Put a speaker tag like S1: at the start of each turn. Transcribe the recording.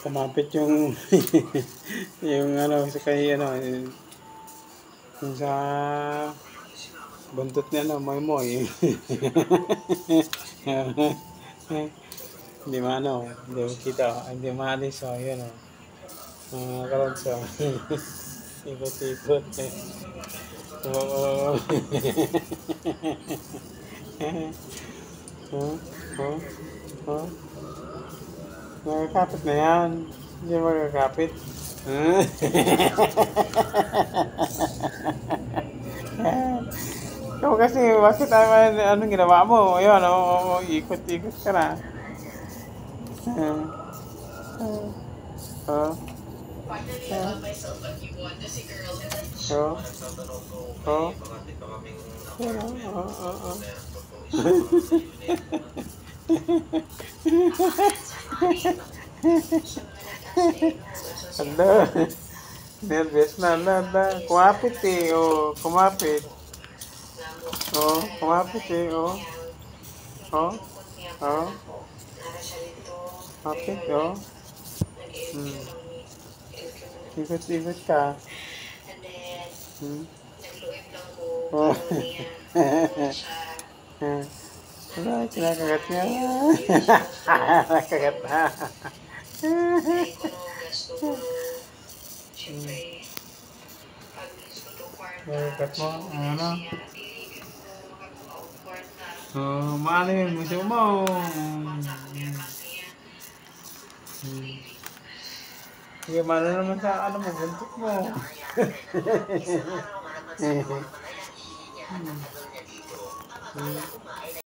S1: Kumapit yung yung ano sa kay ano yung sa buntot niya no, moy moy. Hindi maano, hindi mo kita, hindi maalis oh, yun oh. Karon sa ikot-ikot. Oo. Oh, oh, oh. Nakakapit na yan. Hindi magkakapit. Ikaw kasi, bakit anong ginawa mo? Ayun, ikot-ikot ka na. Oh, oh, oh, oh. Hala, nervous na, hala. Kumapit eh, oh, kumapit. Oh, kumapit eh, oh. Oh, oh. Kumapit, oh. Ikot-ikot ka. Oh. Wala, kinakagat niya. Nakagat na. Nakagat mo, ano? Maano yun, gusto mo. Sige, maano naman sa ano mo, buntot mo.